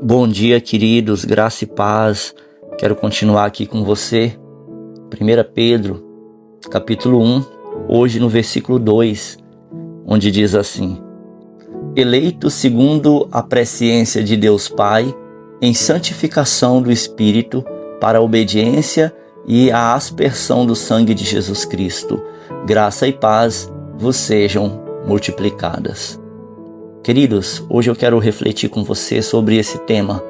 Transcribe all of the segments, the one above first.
Bom dia, queridos, graça e paz. Quero continuar aqui com você. 1 Pedro, capítulo 1, hoje no versículo 2, onde diz assim: Eleitos segundo a presciência de Deus Pai, em santificação do Espírito, para a obediência e a aspersão do sangue de Jesus Cristo, graça e paz vos sejam multiplicadas. Queridos, hoje eu quero refletir com você sobre esse tema.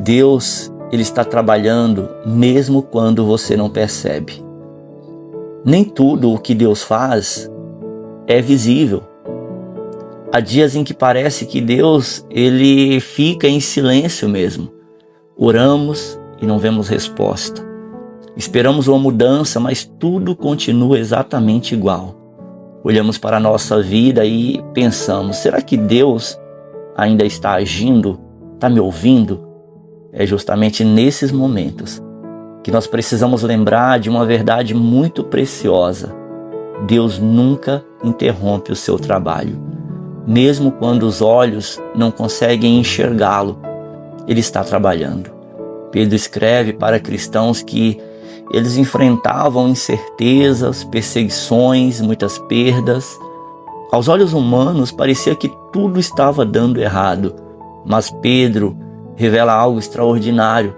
Deus, Ele está trabalhando mesmo quando você não percebe. Nem tudo o que Deus faz é visível. Há dias em que parece que Deus, Ele fica em silêncio mesmo. Oramos e não vemos resposta. Esperamos uma mudança, mas tudo continua exatamente igual. Olhamos para a nossa vida e pensamos, será que Deus ainda está agindo? Está me ouvindo? É justamente nesses momentos que nós precisamos lembrar de uma verdade muito preciosa. Deus nunca interrompe o seu trabalho. Mesmo quando os olhos não conseguem enxergá-lo, Ele está trabalhando. Pedro escreve para cristãos que eles enfrentavam incertezas, perseguições, muitas perdas. Aos olhos humanos parecia que tudo estava dando errado, mas Pedro revela algo extraordinário.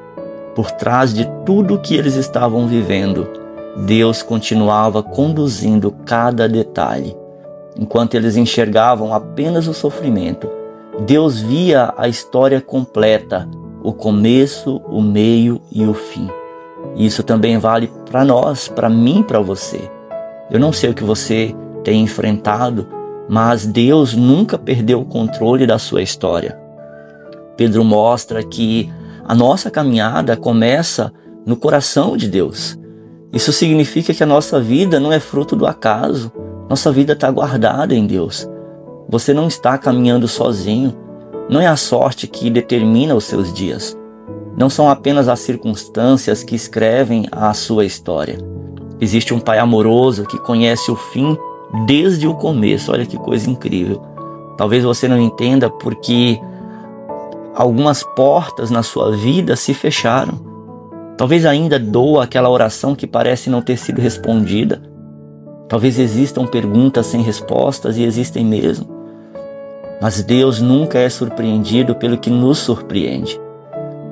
Por trás de tudo que eles estavam vivendo, Deus continuava conduzindo cada detalhe. Enquanto eles enxergavam apenas o sofrimento, Deus via a história completa, o começo, o meio e o fim. Isso também vale para nós, para mim, para você. Eu não sei o que você tem enfrentado, mas Deus nunca perdeu o controle da sua história. Pedro mostra que a nossa caminhada começa no coração de Deus. Isso significa que a nossa vida não é fruto do acaso. Nossa vida está guardada em Deus. Você não está caminhando sozinho. Não é a sorte que determina os seus dias. Não são apenas as circunstâncias que escrevem a sua história. Existe um Pai amoroso que conhece o fim desde o começo. Olha que coisa incrível. Talvez você não entenda porque algumas portas na sua vida se fecharam. Talvez ainda doa aquela oração que parece não ter sido respondida. Talvez existam perguntas sem respostas e existem mesmo. Mas Deus nunca é surpreendido pelo que nos surpreende.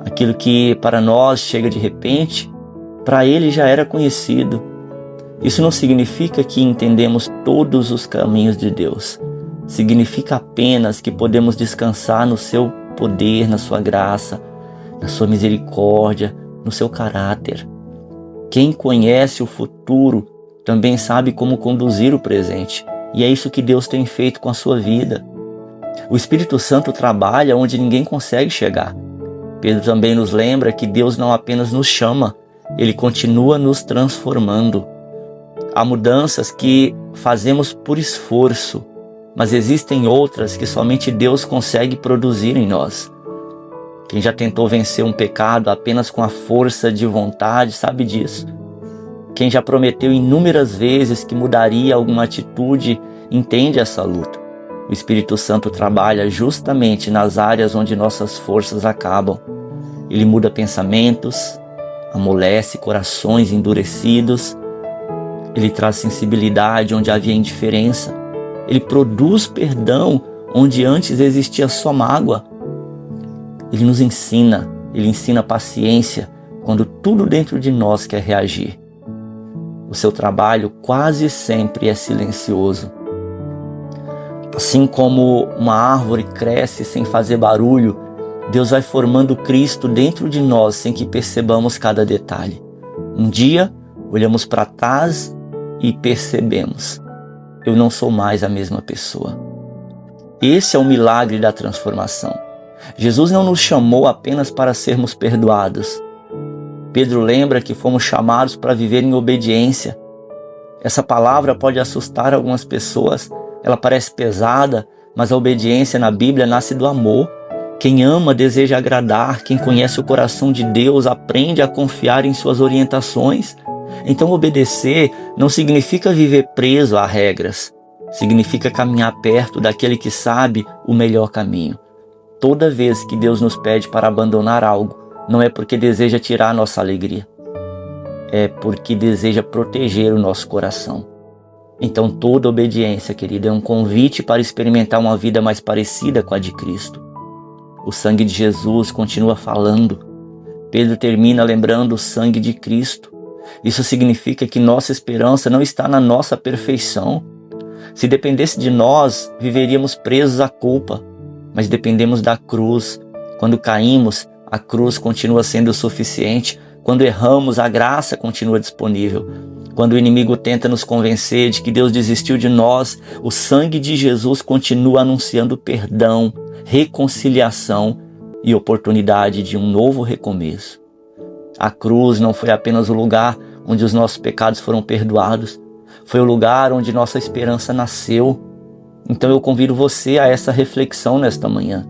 Aquilo que para nós chega de repente, para Ele já era conhecido. Isso não significa que entendemos todos os caminhos de Deus. Significa apenas que podemos descansar no seu poder, na sua graça, na sua misericórdia, no seu caráter. Quem conhece o futuro também sabe como conduzir o presente. E é isso que Deus tem feito com a sua vida. O Espírito Santo trabalha onde ninguém consegue chegar. Pedro também nos lembra que Deus não apenas nos chama, Ele continua nos transformando. Há mudanças que fazemos por esforço, mas existem outras que somente Deus consegue produzir em nós. Quem já tentou vencer um pecado apenas com a força de vontade sabe disso. Quem já prometeu inúmeras vezes que mudaria alguma atitude entende essa luta. O Espírito Santo trabalha justamente nas áreas onde nossas forças acabam. Ele muda pensamentos, amolece corações endurecidos. Ele traz sensibilidade onde havia indiferença. Ele produz perdão onde antes existia só mágoa. Ele nos ensina, Ele ensina paciência quando tudo dentro de nós quer reagir. O seu trabalho quase sempre é silencioso. Assim como uma árvore cresce sem fazer barulho, Deus vai formando Cristo dentro de nós sem que percebamos cada detalhe. Um dia, olhamos para trás e percebemos: eu não sou mais a mesma pessoa. Esse é o milagre da transformação. Jesus não nos chamou apenas para sermos perdoados. Pedro lembra que fomos chamados para viver em obediência. Essa palavra pode assustar algumas pessoas. Ela parece pesada, mas a obediência na Bíblia nasce do amor. Quem ama deseja agradar, quem conhece o coração de Deus aprende a confiar em suas orientações. Então obedecer não significa viver preso a regras, significa caminhar perto daquele que sabe o melhor caminho. Toda vez que Deus nos pede para abandonar algo, não é porque deseja tirar a nossa alegria, é porque deseja proteger o nosso coração. Então toda obediência, querido, é um convite para experimentar uma vida mais parecida com a de Cristo. O sangue de Jesus continua falando. Pedro termina lembrando o sangue de Cristo. Isso significa que nossa esperança não está na nossa perfeição. Se dependesse de nós, viveríamos presos à culpa, mas dependemos da cruz. Quando caímos, a cruz continua sendo o suficiente. Quando erramos, a graça continua disponível. Quando o inimigo tenta nos convencer de que Deus desistiu de nós, o sangue de Jesus continua anunciando perdão, reconciliação e oportunidade de um novo recomeço. A cruz não foi apenas o lugar onde os nossos pecados foram perdoados, foi o lugar onde nossa esperança nasceu. Então eu convido você a essa reflexão nesta manhã.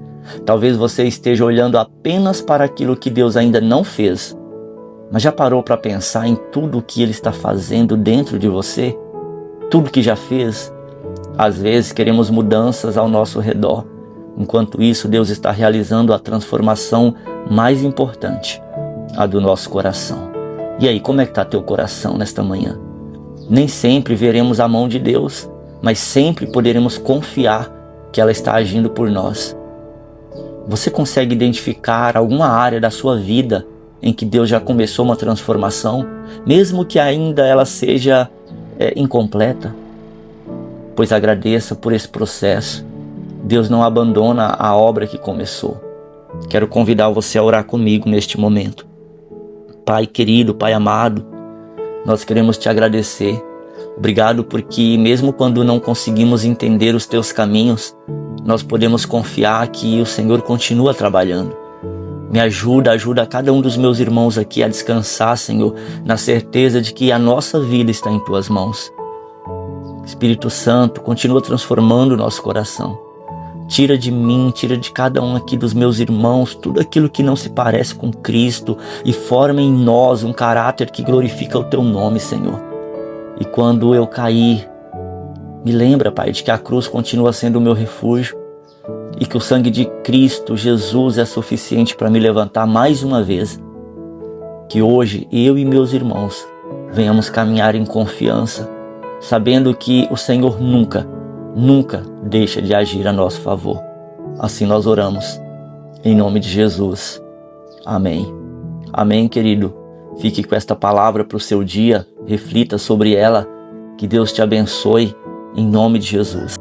Talvez você esteja olhando apenas para aquilo que Deus ainda não fez, mas já parou para pensar em tudo o que Ele está fazendo dentro de você? Tudo que já fez? Às vezes queremos mudanças ao nosso redor. Enquanto isso, Deus está realizando a transformação mais importante, a do nosso coração. E aí, como é que está teu coração nesta manhã? Nem sempre veremos a mão de Deus, mas sempre poderemos confiar que ela está agindo por nós. Você consegue identificar alguma área da sua vida em que Deus já começou uma transformação, mesmo que ainda ela seja incompleta? Pois agradeça por esse processo. Deus não abandona a obra que começou. Quero convidar você a orar comigo neste momento. Pai querido, Pai amado, nós queremos te agradecer. Obrigado porque mesmo quando não conseguimos entender os teus caminhos, nós podemos confiar que o Senhor continua trabalhando. Me ajuda cada um dos meus irmãos aqui a descansar, Senhor, na certeza de que a nossa vida está em tuas mãos. Espírito Santo, continua transformando o nosso coração. Tira de mim, tira de cada um aqui dos meus irmãos tudo aquilo que não se parece com Cristo e forma em nós um caráter que glorifica o teu nome, Senhor. E quando eu cair, me lembra, Pai, de que a cruz continua sendo o meu refúgio e que o sangue de Cristo Jesus é suficiente para me levantar mais uma vez. Que hoje eu e meus irmãos venhamos caminhar em confiança, sabendo que o Senhor nunca deixa de agir a nosso favor. Assim nós oramos, em nome de Jesus. Amém. Amém, querido. Fique com esta palavra para o seu dia, reflita sobre ela, que Deus te abençoe, em nome de Jesus.